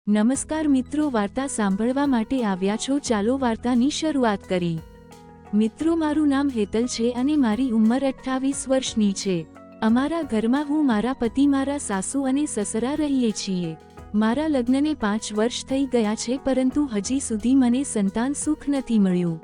નમસ્કાર મિત્રો, વાર્તા સાંભળવા માટે આવ્યા છો? ચાલો વાર્તાની શરૂઆત કરી. મિત્રો, મારું નામ હેતલ છે અને મારી ઉંમર 28 વર્ષની છે. અમારા ઘરમાં હું, મારા પતિ, મારા સાસુ અને સસરા રહીએ છીએ. મારા લગ્નને 5 વર્ષ થઈ ગયા છે, પરંતુ હજી સુધી મને સંતાન સુખ નથી મળ્યું.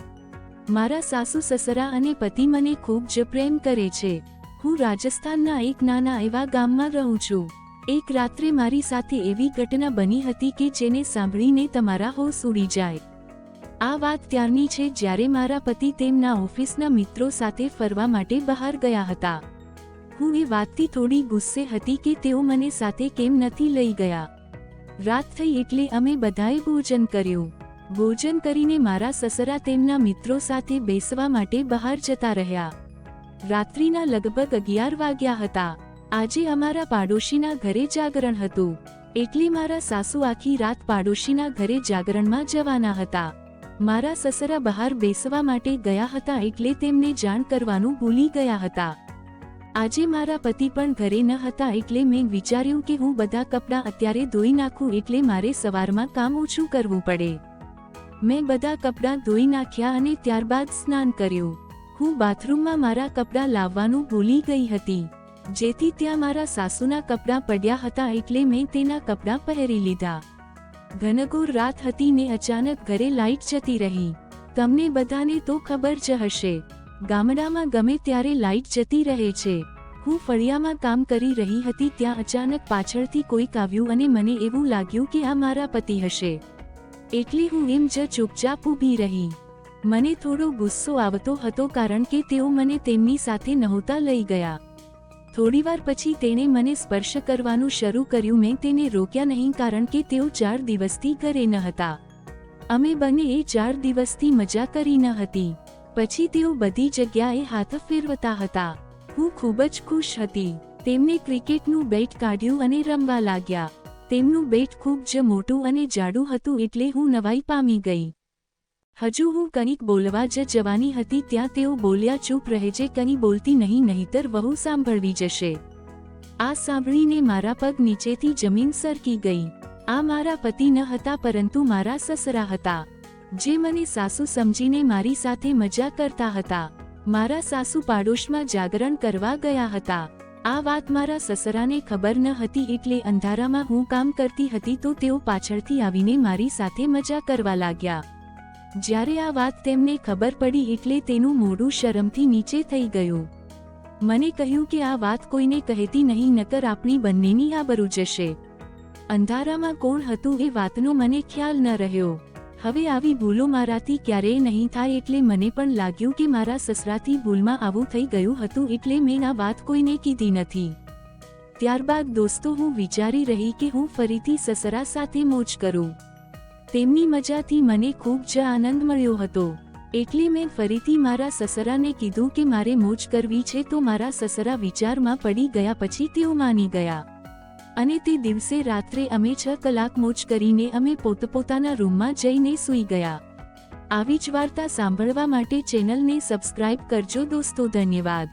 મારા સાસુ, સસરા અને પતિ મને ખૂબ જ પ્રેમ કરે છે. હું રાજસ્થાનના એક નાના એવા ગામમાં રહું છું. એક રાત્રે મારી સાથે એવી ઘટના બની હતી કે જેને સાંભળીને તમારા હોશ ઉડી જાય. આ વાત ત્યારની છે જ્યારે મારા પતિ તેમના ઓફિસના મિત્રો સાથે ફરવા માટે બહાર ગયા હતા. હું એ વાતથી થોડી ગુસ્સે હતી કે તેઓ મને સાથે કેમ નથી લઈ ગયા. રાત થઈ એટલે અમે બધાએ ભોજન કર્યું. ભોજન કરીને મારા સસરા તેમના મિત્રો સાથે બેસવા માટે બહાર જતા રહ્યા. રાત્રિના લગભગ 11 વાગ્યા હતા. આજે અમારા પાડોશીના ઘરે જાગરણ હતું, એટલે મારા સાસુ આખી રાત પાડોશીના ઘરે જાગરણમાં જવાના હતા. મારા સસરા બહાર બેસવા માટે ગયા હતા, એટલે તેમને જાણ કરવાનું ભૂલી ગયા હતા. આજે મારા પતિ પણ ઘરે ન હતા, એટલે મેં વિચાર્યું કે હું બધા કપડાં અત્યારે ધોઈ નાખું, એટલે મારે સવારમાં કામ ઓછું કરવું પડે. મેં બધા કપડાં ધોઈ નાખ્યા અને ત્યારબાદ સ્નાન કર્યું. હું બાથરૂમમાં મારા કપડાં લાવવાનું ભૂલી ગઈ હતી, જેથી ત્યાં મારા સાસુના કપડાં પડ્યા હતા, એટલે મેં તેના કપડાં પહેરી લીધા. ઘનઘોર રાત હતી ને અચાનક ઘરે લાઇટ જતી રહી. તમને બધાને તો ખબર જ હશે, ગામડામાં ગમે ત્યારે લાઇટ જતી રહે છે. હું ફળિયામાં કામ કરી રહી હતી, ત્યાં અચાનક પાછળથી કોઈક આવ્યું અને મને એવું લાગ્યું કે આ મારા પતિ હશે, એટલે હું એમ જ ચૂપચાપ ઊભી રહી. મને થોડો ગુસ્સો આવતો હતો, કારણ કે તેઓ મને તેમની સાથે નહોતા લઈ ગયા. થોડીવાર પછી તેણે મને સ્પર્શ કરવાનું શરૂ કર્યું. મેં તેને રોક્યા નહીં, કારણ કે તેઓ 4 દિવસથી ઘરે ન હતા. અમે બંને એ 4 દિવસથી મજા કરી ન હતી. પછી તેઓ બધી જગ્યાએ હાથ ફેરવતા હતા. હું ખૂબ જ ખુશ હતી. તેમને ક્રિકેટનું બેટ કાઢ્યું અને રમવા લાગ્યા. તેમનું બેટ ખૂબ જ મોટું અને જાડું હતું, એટલે હું નવાઈ પામી ગઈ. હજુ હું કંઈક બોલવા જ જવાની હતી, ત્યાં તેઓ બોલ્યા, ચૂપ રહેજે, કંઈ બોલતી નહીં, નહીતર વહુ સાંભળવી જશે. આ સાંભળીને મારા પગ નીચેથી જમીન સરકી ગઈ. આ મારા પતિ ન હતા, પરંતુ મારા સસરા હતા, જે મને સાસુ સમજીને મારી સાથે મજા કરતા હતા. મારા સાસુ પાડોશમાં જાગરણ કરવા ગયા હતા. આ વાત મારા સસરાને ખબર ન હતી, એટલે અંધારામાં હું કામ કરતી હતી તો તેઓ પાછળથી આવીને મારી સાથે મજા કરવા લાગ્યા. જ્યારે આ વાત તેમને ખબર પડી, એટલે તેનું મોઢું શરમથી નીચે થઈ ગયું. મને કહ્યું કે આ વાત કોઈને કહેતી નહીં, નકર આપણી બંનેની આબરૂ જશે. અંધારામાં કોણ હતું એ વાતનો મને ખ્યાલ ન રહ્યો. હવે આવી ભૂલો મારાથી ક્યારેય નહીં થાય, એટલે મને પણ લાગ્યું કે મારા સસરાથી ભૂલમાં આવું થઈ ગયું હતું, એટલે મેં આ વાત કોઈને કીધી નથી. ત્યારબાદ દોસ્તો, હું વિચારી રહી કે હું ફરીથી સસરા સાથે મોજ કરું. તેમની મજાથી મને ખૂબ જ આનંદ મળ્યો હતો, એટલે મેં ફરીથી મારા સસરાને કીધું કે મારે મોજ કરવી છે, તો મારા સસરા વિચારમાં પડી ગયા. પછી તેઓ માની ગયા અને તે દિવસે રાત્રે અમે 6 કલાક મોજ કરીને અમે પોતપોતાના રૂમમાં જઈને સૂઈ ગયા. આવી જ વાર્તા સાંભળવા માટે ચેનલને સબસ્ક્રાઇબ કરજો દોસ્તો. ધન્યવાદ.